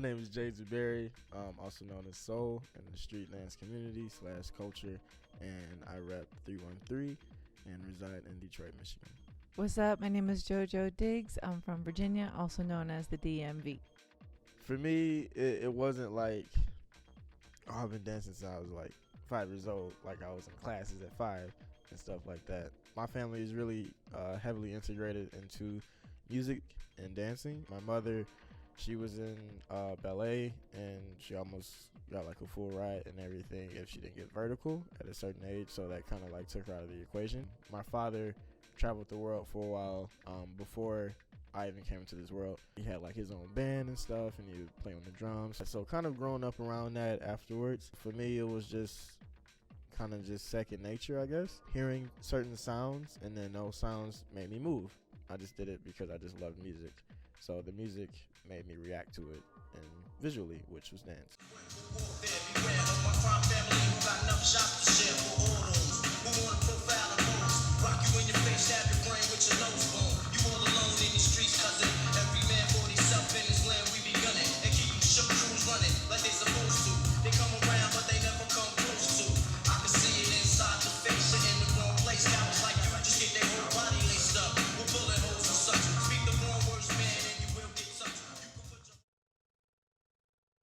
My name is Jade Zuberi, also known as Soul in the street dance community / culture, and I rep 313 and reside in Detroit, Michigan. What's up? My name is Jojo Diggs. I'm from Virginia, also known as the DMV. For me, it wasn't like, I've been dancing since I was like 5 years old, like I was in classes at 5 and stuff like that. My family is really heavily integrated into music and dancing. My mother, she was in ballet, and she almost got like a full ride and everything if she didn't get vertical at a certain age, so that kind of like took her out of the equation. My father traveled the world for a while before I even came into this world. He had like his own band and stuff, and he would play on the drums. So kind of growing up around that afterwards, for me it was just kind of just second nature, I guess. Hearing certain sounds, and then those sounds made me move. I just did it because I just loved music. So the music made me react to it, and visually, which was dance.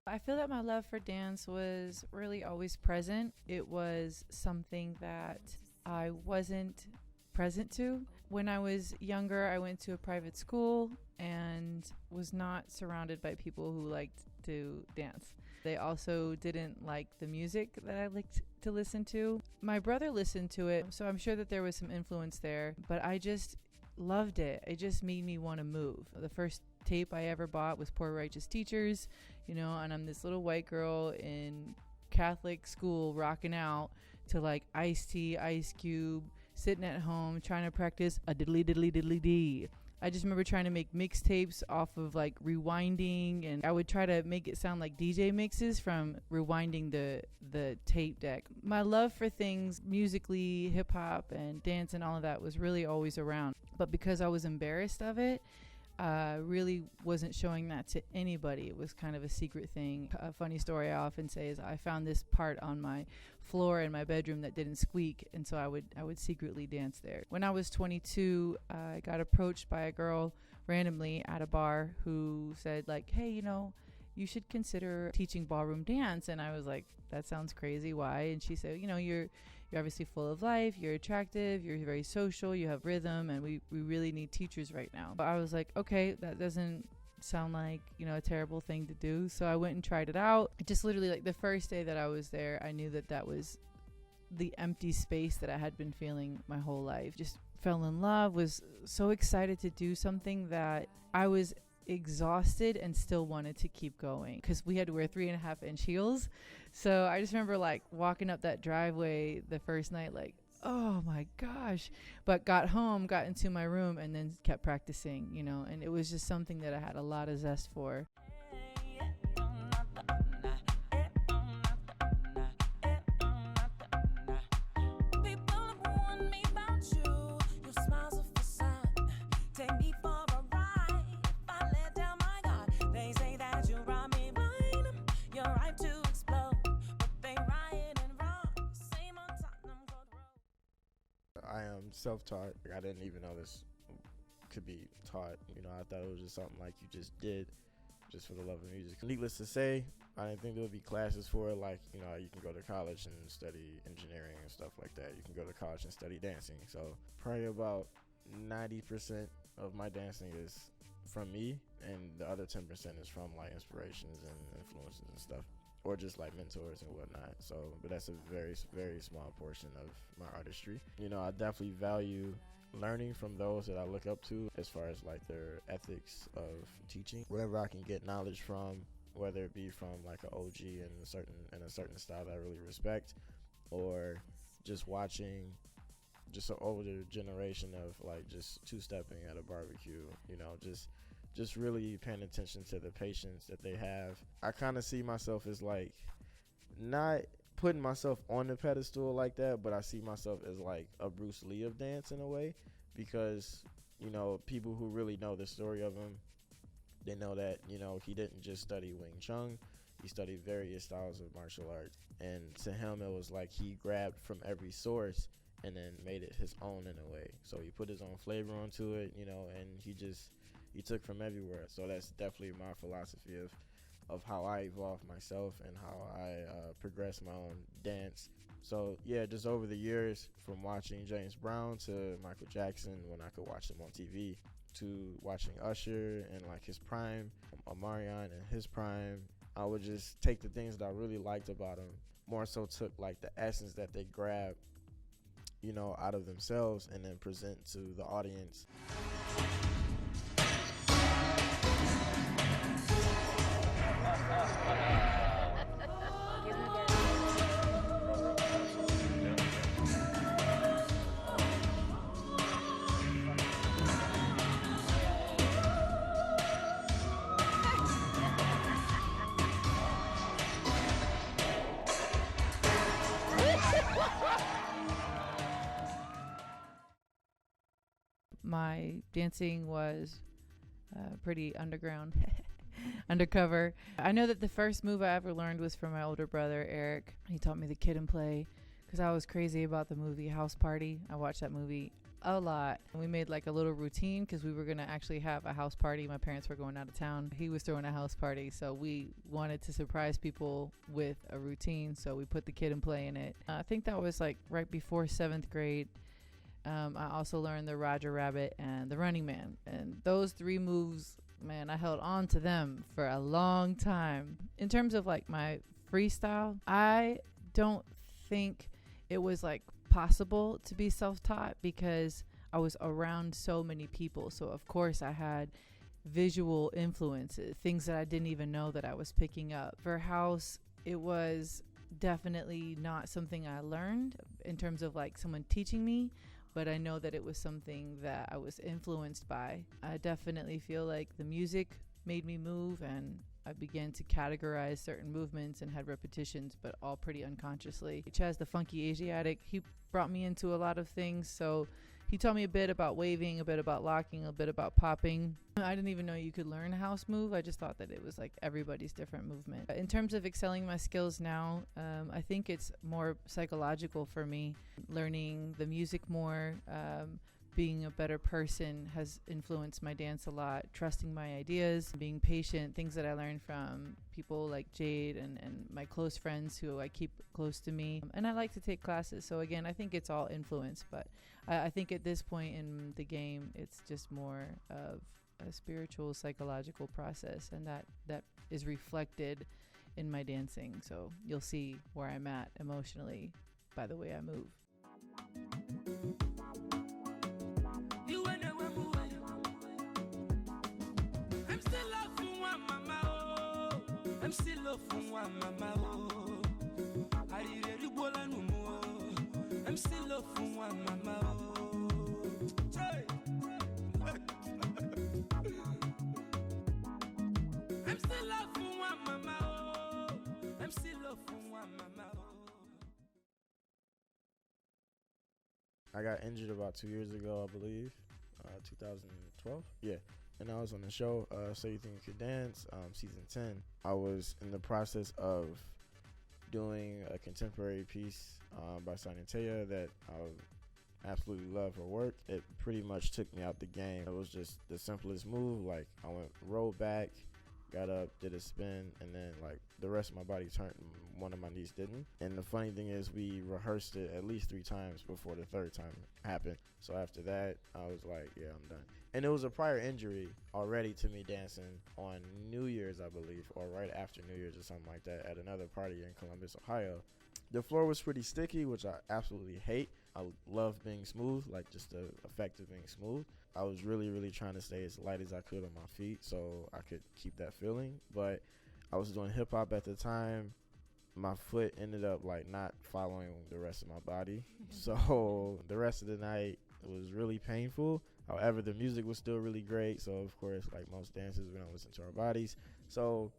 I feel that my love for dance was really always present. It was something that I wasn't present to. When I was younger, I went to a private school and was not surrounded by people who liked to dance. They also didn't like the music that I liked to listen to. My brother listened to it, so I'm sure that there was some influence there, but I just loved it. It just made me want to move. The first tape I ever bought was Poor Righteous Teachers, and I'm this little white girl in Catholic school rocking out to like Ice-T, Ice Cube, sitting at home trying to practice a diddly diddly diddly dee. I just remember trying to make mixtapes off of like rewinding, and I would try to make it sound like DJ mixes from rewinding the tape deck. My love for things musically, hip hop and dance and all of that was really always around, but because I was embarrassed of it, really wasn't showing that to anybody. It was kind of a secret thing. A funny story I often say is I found this part on my floor in my bedroom that didn't squeak, and so I would secretly dance there. When I was 22, I got approached by a girl randomly at a bar who said like, hey, you should consider teaching ballroom dance. And I was like, that sounds crazy. Why? And she said, you're obviously full of life, you're attractive, you're very social, you have rhythm, and we really need teachers right now. But I was like, okay, that doesn't sound like a terrible thing to do. So I went and tried it out. Just literally like the first day that I was there, I knew that was the empty space that I had been feeling my whole life. Just fell in love, was so excited to do something that I was exhausted and still wanted to keep going because we had to wear 3.5-inch heels. So I just remember like walking up that driveway the first night like, oh my gosh, but got home, got into my room, and then kept practicing, and it was just something that I had a lot of zest for. I am self-taught. I didn't even know this could be taught. I thought it was just something like you just did just for the love of music. Needless to say, I didn't think there would be classes for it. Like, you can go to college and study engineering and stuff like that. You can go to college and study dancing. So probably about 90% of my dancing is from me, and the other 10% is from like inspirations and influences and stuff, or just like mentors and whatnot. So, but that's a very, very small portion of my artistry. I definitely value learning from those that I look up to as far as like their ethics of teaching. Whatever I can get knowledge from, whether it be from like an OG in a certain style that I really respect, or just watching just an older generation of like just two-stepping at a barbecue, just really paying attention to the patience that they have. I kind of see myself as like not putting myself on the pedestal like that, but I see myself as like a Bruce Lee of dance in a way, because people who really know the story of him They know that, you know, he didn't just study Wing Chun, he studied various styles of martial arts. And to him, it was like he grabbed from every source and then made it his own in a way. So he put his own flavor onto it, you know, and he took from everywhere. So that's definitely my philosophy of how I evolve myself and how I progress my own dance. So yeah, just over the years, from watching James Brown to Michael Jackson when I could watch him on TV, to watching Usher and like his prime, Omarion and his prime, I would just take the things that I really liked about him, more so took like the essence that they grabbed, you know, out of themselves and then present to the audience. My dancing was pretty underground, undercover. I know that the first move I ever learned was from my older brother, Eric. He taught me the kid and play because I was crazy about the movie House Party. I watched that movie a lot. And we made like a little routine because we were going to actually have a house party. My parents were going out of town. He was throwing a house party. So we wanted to surprise people with a routine. So we put the kid and play in it. I think that was like right before 7th grade. I also learned the Roger Rabbit and the Running Man. And those 3 moves, man, I held on to them for a long time. In terms of like my freestyle, I don't think it was like possible to be self-taught because I was around so many people. So of course I had visual influences, things that I didn't even know that I was picking up. For house, it was definitely not something I learned in terms of like someone teaching me, but I know that it was something that I was influenced by. I definitely feel like the music made me move, and I began to categorize certain movements and had repetitions, but all pretty unconsciously. Chaz, the funky Asiatic, he brought me into a lot of things. So he taught me a bit about waving, a bit about locking, a bit about popping. I didn't even know you could learn a house move. I just thought that it was like everybody's different movement. In terms of excelling my skills now, I think it's more psychological for me. Learning the music more, being a better person has influenced my dance a lot. Trusting my ideas, being patient, things that I learned from people like Jade and my close friends who I keep close to me. And I like to take classes. So again, I think it's all influence, but I think at this point in the game, it's just more of a spiritual, psychological process, and that is reflected in my dancing. So you'll see where I'm at emotionally by the way I move. I'm still love from one mama. I really want to know. I'm still love from one mama. I'm still love from one mama. I'm still love from one mama. I got injured about 2 years ago, I believe, 2012. Yeah. And I was on the show, So You Think You Could Dance, season 10. I was in the process of doing a contemporary piece by Sanitaya that I absolutely love her work. It pretty much took me out the game. It was just the simplest move. Like, I rolled back, got up, did a spin, and then like the rest of my body turned, one of my knees didn't. And the funny thing is, we rehearsed it at least 3 times before the 3rd time happened. So after that, I was like, yeah, I'm done. And it was a prior injury already to me dancing on New Year's, I believe, or right after New Year's or something like that at another party in Columbus, Ohio. The floor was pretty sticky, which I absolutely hate. I love being smooth, like just the effect of being smooth. I was really, really trying to stay as light as I could on my feet so I could keep that feeling. But I was doing hip hop at the time. My foot ended up like not following the rest of my body. So the rest of the night was really painful. However, the music was still really great. So of course, like most dancers, we don't listen to our bodies. So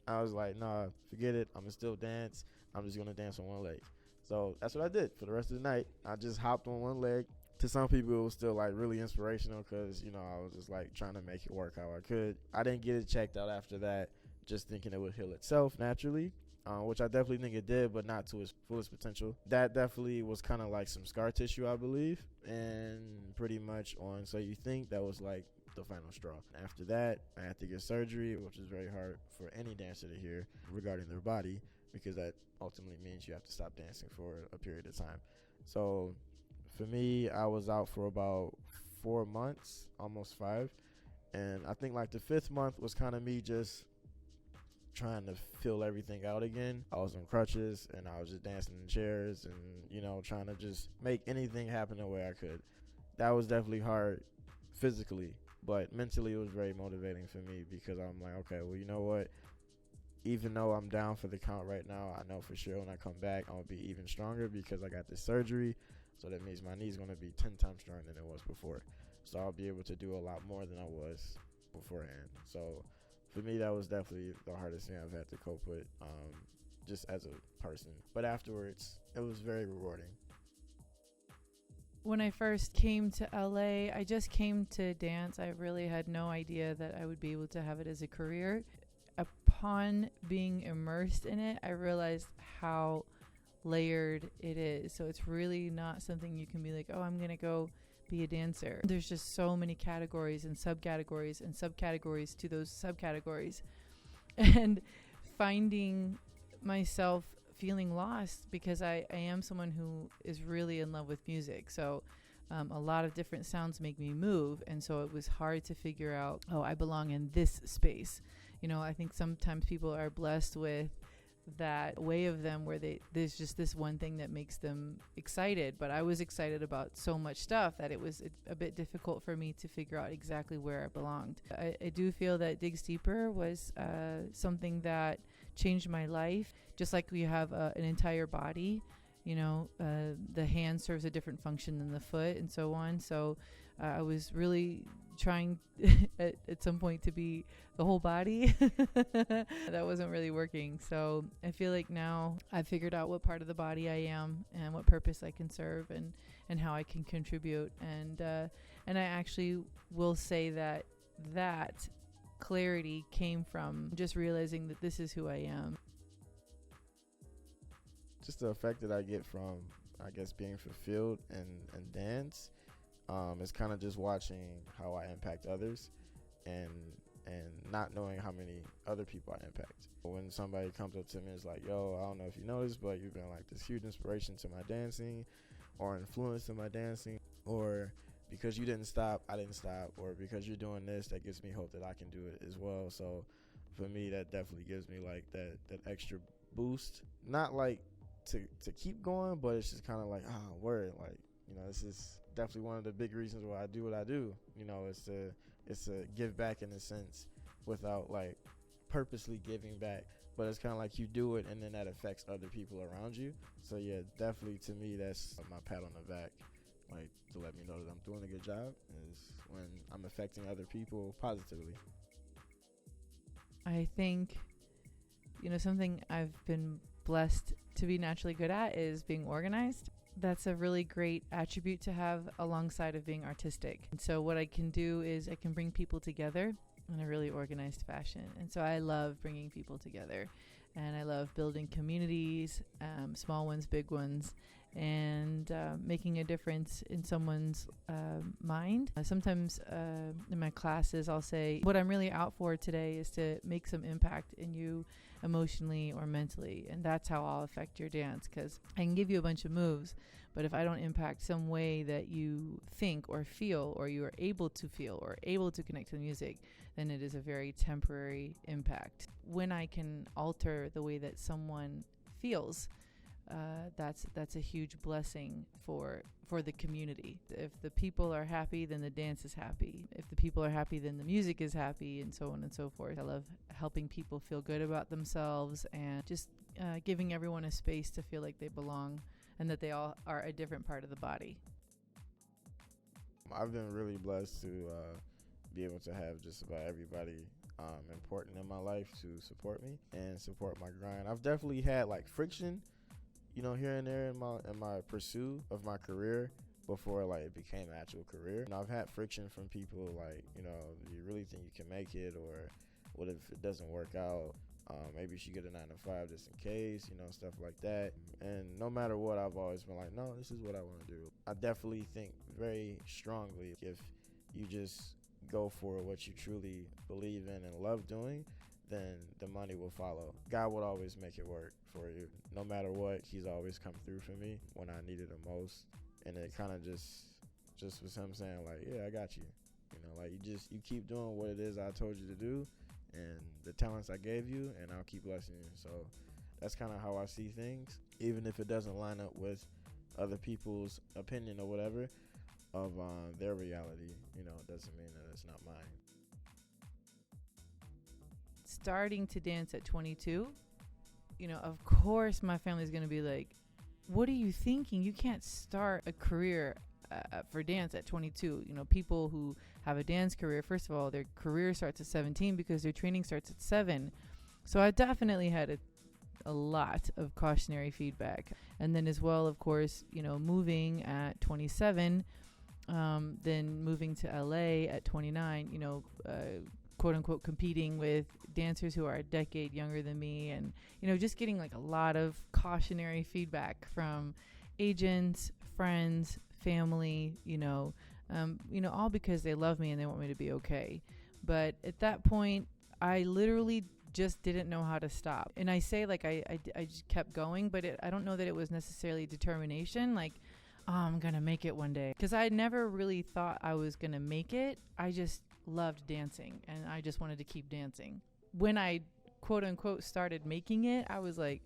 I was like, nah, forget it. I'm gonna still dance. I'm just gonna dance on one leg. So that's what I did for the rest of the night. I just hopped on one leg, To some people, it was still like really inspirational because, you know, I was just like trying to make it work how I could. I didn't get it checked out after that, just thinking it would heal itself naturally, which I definitely think it did, but not to its fullest potential. That definitely was kind of like some scar tissue, I believe, and pretty much on So You Think, that was like the final straw. After that, I had to get surgery, which is very hard for any dancer to hear regarding their body, because that ultimately means you have to stop dancing for a period of time. So for me, I was out for about 4 months, almost 5. And I think like the 5th month was kind of me just trying to fill everything out again. I was on crutches and I was just dancing in chairs and, you know, trying to just make anything happen the way I could. That was definitely hard physically, but mentally it was very motivating for me because I'm like, okay, well, you know what? Even though I'm down for the count right now, I know for sure when I come back, I'll be even stronger because I got this surgery. So that means my knee's going to be 10 times stronger than it was before. So I'll be able to do a lot more than I was beforehand. So for me, that was definitely the hardest thing I've had to cope with, just as a person. But afterwards, it was very rewarding. When I first came to LA, I just came to dance. I really had no idea that I would be able to have it as a career. Upon being immersed in it, I realized how layered it is. So it's really not something you can be like, oh, I'm going to go be a dancer. There's just so many categories and subcategories to those subcategories. And finding myself feeling lost because I am someone who is really in love with music. So a lot of different sounds make me move. And so it was hard to figure out, oh, I belong in this space. You know, I think sometimes people are blessed with that way of them where there's just this one thing that makes them excited. But I was excited about so much stuff that it was a bit difficult for me to figure out exactly where I belonged. I do feel that Digs Deeper was something that changed my life. Just like we have an entire body, you know, the hand serves a different function than the foot and so on. So I was really trying at some point to be the whole body. That wasn't really working. So I feel like now I've figured out what part of the body I am and what purpose I can serve and how I can contribute. And I actually will say that clarity came from just realizing that this is who I am. Just the effect that I get from, I guess, being fulfilled and dance, is kind of just watching how I impact others and not knowing how many other people I impact. When somebody comes up to me and is like, yo, I don't know if you noticed, but you've been like this huge inspiration to my dancing or influence in my dancing, or because you didn't stop, I didn't stop, or because you're doing this, that gives me hope that I can do it as well. So for me, that definitely gives me like that extra boost. Not like to keep going, but it's just kind of like, word, like, you know, this is definitely one of the big reasons why I do what I do. You know, it's to give back in a sense without like purposely giving back, but it's kind of like you do it and then that affects other people around you. So yeah, definitely to me, that's my pat on the back, like to let me know that I'm doing a good job is when I'm affecting other people positively. I think, you know, something I've been blessed to be naturally good at is being organized. That's a really great attribute to have alongside of being artistic. And so what I can do is I can bring people together in a really organized fashion. And so I love bringing people together, and I love building communities, small ones, big ones, and making a difference in someone's mind. Sometimes in my classes, I'll say, what I'm really out for today is to make some impact in you emotionally or mentally. And that's how I'll affect your dance, because I can give you a bunch of moves, but if I don't impact some way that you think or feel, or you are able to feel or able to connect to the music, then it is a very temporary impact. When I can alter the way that someone feels, that's a huge blessing for the community. If the people are happy, then the dance is happy. If the people are happy, then the music is happy, and so on and so forth. I love helping people feel good about themselves and just giving everyone a space to feel like they belong and that they all are a different part of the body. I've been really blessed to be able to have just about everybody important in my life to support me and support my grind. I've definitely had like friction, you know, here and there in my pursuit of my career, before like it became an actual career. I've had friction from people like, do you really think you can make it, or what if it doesn't work out? Maybe you should get a 9 to 5 just in case, stuff like that. And no matter what, I've always been like, no, this is what I want to do. I definitely think very strongly if you just go for what you truly believe in and love doing, then the money will follow. God will always make it work for you. No matter what, he's always come through for me when I needed him most. And it kind of just was him saying like, yeah, I got you. Like you keep doing what it is I told you to do, and the talents I gave you, and I'll keep blessing you. So that's kind of how I see things. Even if it doesn't line up with other people's opinion or whatever of their reality, it doesn't mean that it's not mine. Starting to dance at 22, of course my family's going to be like, what are you thinking? You can't start a career for dance at 22. People who have a dance career, first of all, their career starts at 17 because their training starts at 7. So I definitely had a lot of cautionary feedback. And then as well, of course, moving at 27, then moving to LA at 29, quote unquote competing with dancers who are a decade younger than me, and just getting like a lot of cautionary feedback from agents, friends, family, all because they love me and they want me to be okay. But at that point, I literally just didn't know how to stop. And I say like I just kept going, but I don't know that it was necessarily determination, like, oh, I'm gonna make it one day, because I never really thought I was gonna make it. I just loved dancing and I just wanted to keep dancing. When I quote unquote started making it, I was like,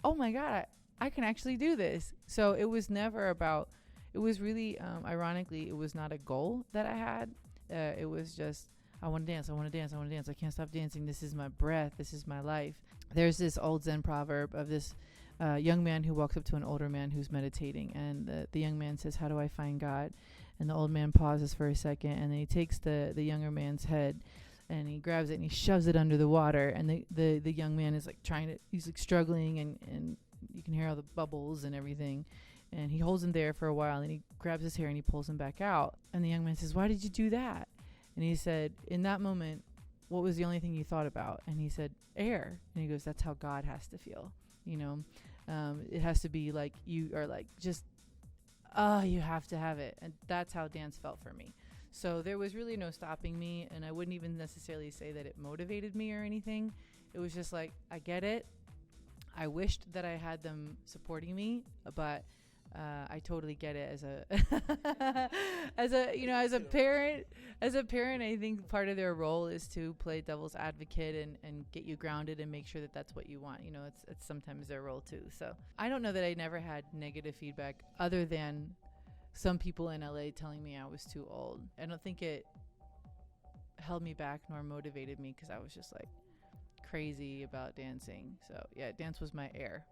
oh my God, I can actually do this. So it was never about, it was really, ironically, it was not a goal that I had. It was just, I want to dance, I want to dance, I want to dance. I can't stop dancing. This is my breath. This is my life. There's this old Zen proverb of this young man who walks up to an older man who's meditating. And the young man says, how do I find God? And the old man pauses for a second, and then he takes the younger man's head and he grabs it and he shoves it under the water. And the young man is like he's like struggling, and you can hear all the bubbles and everything. And he holds him there for a while, and he grabs his hair and he pulls him back out. And the young man says, why did you do that? And he said, in that moment, what was the only thing you thought about? And he said, air. And he goes, that's how God has to feel. It has to be like you are like just, you have to have it. And that's how dance felt for me. So there was really no stopping me. And I wouldn't even necessarily say that it motivated me or anything. It was just like, I get it. I wished that I had them supporting me, but I totally get it as a as a parent. As a parent, I think part of their role is to play devil's advocate and get you grounded and make sure that that's what you want. It's sometimes their role too. So I don't know that I never had negative feedback other than some people in LA telling me I was too old. I don't think it held me back nor motivated me, because I was just like crazy about dancing. So yeah, dance was my air.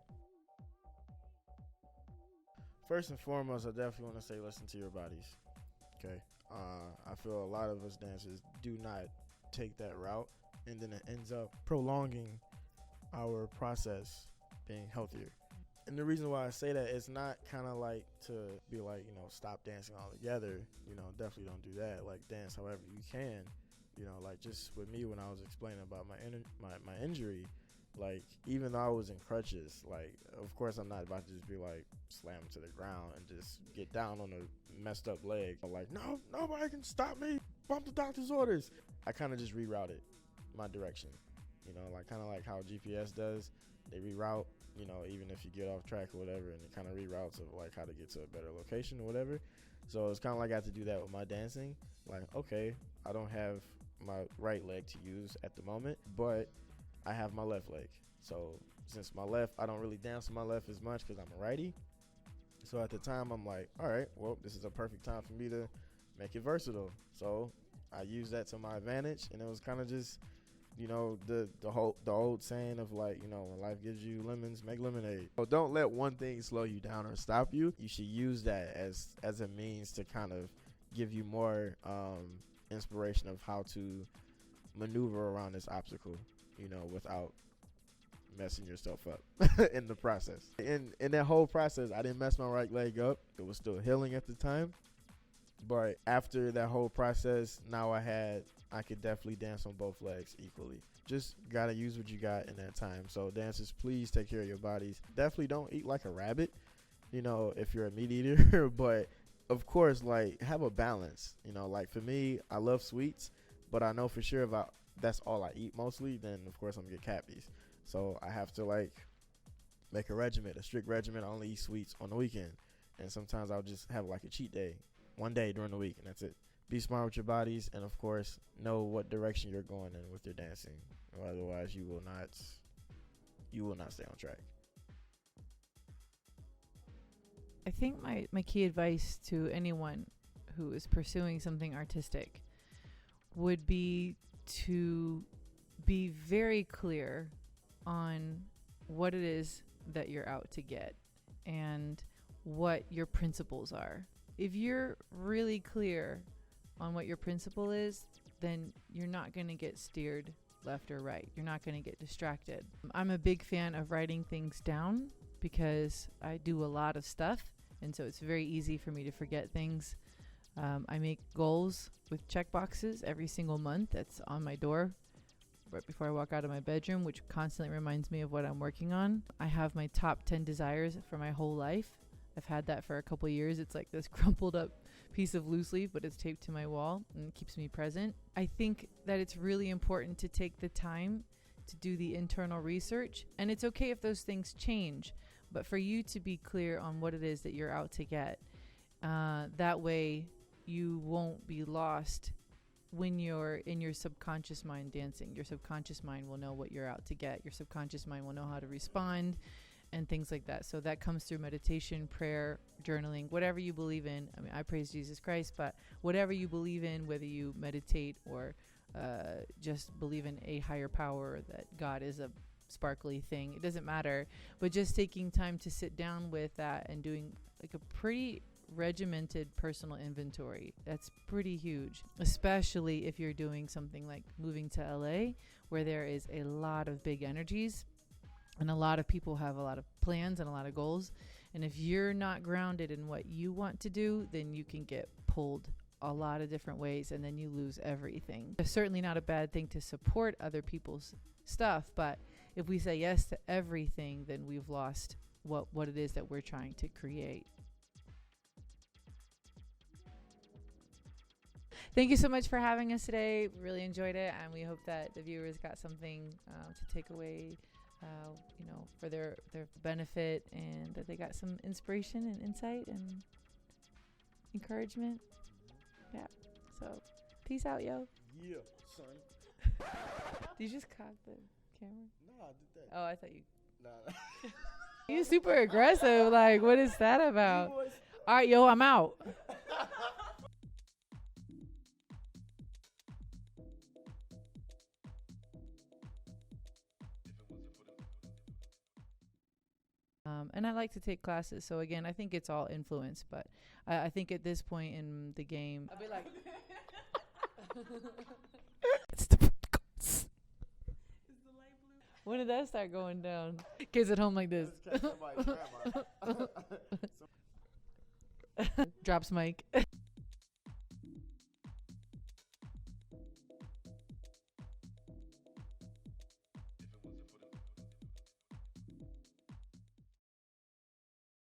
First and foremost, I definitely want to say listen to your bodies. Okay. I feel a lot of us dancers do not take that route, and then it ends up prolonging our process being healthier. And the reason why I say that, it's not kind of like to be like, stop dancing altogether. Definitely don't do that. Like, dance however you can. Like just with me when I was explaining about my injury, like even though I was in crutches, like of course I'm not about to just be like slam to the ground and just get down on a messed up leg. I'm like, no, nobody can stop me. Bump the doctor's orders. I kind of just rerouted my direction. Like kind of like how GPS does. They reroute, even if you get off track or whatever, and it kind of reroutes of like how to get to a better location or whatever. So it's kind of like I have to do that with my dancing. Like, okay, I don't have my right leg to use at the moment, but I have my left leg. So since my left, I don't really dance with my left as much because I'm a righty. So at the time, I'm like, all right, well, this is a perfect time for me to make it versatile. So I used that to my advantage, and it was kind of just, the old saying of like, when life gives you lemons, make lemonade. So don't let one thing slow you down or stop you. You should use that as a means to kind of give you more inspiration of how to maneuver around this obstacle, without messing yourself up in the process. In that whole process, I didn't mess my right leg up. It was still healing at the time. But after that whole process, now I could definitely dance on both legs equally. Just gotta use what you got in that time. So dancers, please take care of your bodies. Definitely don't eat like a rabbit, if you're a meat eater. But of course, like, have a balance. Like for me, I love sweets, but I know for sure if that's all I eat mostly, then of course I'm gonna get cavities. So I have to like make a strict regimen. I only eat sweets on the weekend, and sometimes I'll just have like a cheat day, one day during the week, and that's it. Be smart with your bodies, and of course, know what direction you're going in with your dancing. Or otherwise, you will not stay on track. I think my key advice to anyone who is pursuing something artistic would be to be very clear on what it is that you're out to get and what your principles are. If you're really clear on what your principle is, then you're not going to get steered left or right. You're not going to get distracted. I'm a big fan of writing things down because I do a lot of stuff, and so it's very easy for me to forget things. I make goals with check boxes every single month. That's on my door right before I walk out of my bedroom, which constantly reminds me of what I'm working on. I have my top 10 desires for my whole life. I've had that for a couple years. It's like this crumpled up piece of loose leaf, but it's taped to my wall and it keeps me present. I think that it's really important to take the time to do the internal research, and it's okay if those things change, but for you to be clear on what it is that you're out to get. That way you won't be lost when you're in your subconscious mind dancing. Your subconscious mind will know what you're out to get. Your subconscious mind will know how to respond and things like that. So that comes through meditation, prayer, journaling, whatever you believe in. I mean, I praise Jesus Christ, but whatever you believe in, whether you meditate or just believe in a higher power, that God is a sparkly thing, it doesn't matter. But just taking time to sit down with that and doing like a pretty regimented personal inventory, that's pretty huge, especially if you're doing something like moving to LA, where there is a lot of big energies and a lot of people have a lot of plans and a lot of goals. And if you're not grounded in what you want to do, then you can get pulled a lot of different ways and then you lose everything. It's certainly not a bad thing to support other people's stuff, but if we say yes to everything, then we've lost what it is that we're trying to create. Thank you so much for having us today. We really enjoyed it, and we hope that the viewers got something to take away, for their benefit, and that they got some inspiration and insight and encouragement. Yeah. So, peace out, yo. Yeah, son. Did you just cock the camera? No, I did that. Oh, I thought you. Nah. You super aggressive. Like, what is that about? All right, yo, I'm out. And I like to take classes. So again, I think it's all influence, but I think at this point in the game, I'll be like, it's the goats. When did that start going down? Kids at home like this. Drops mic.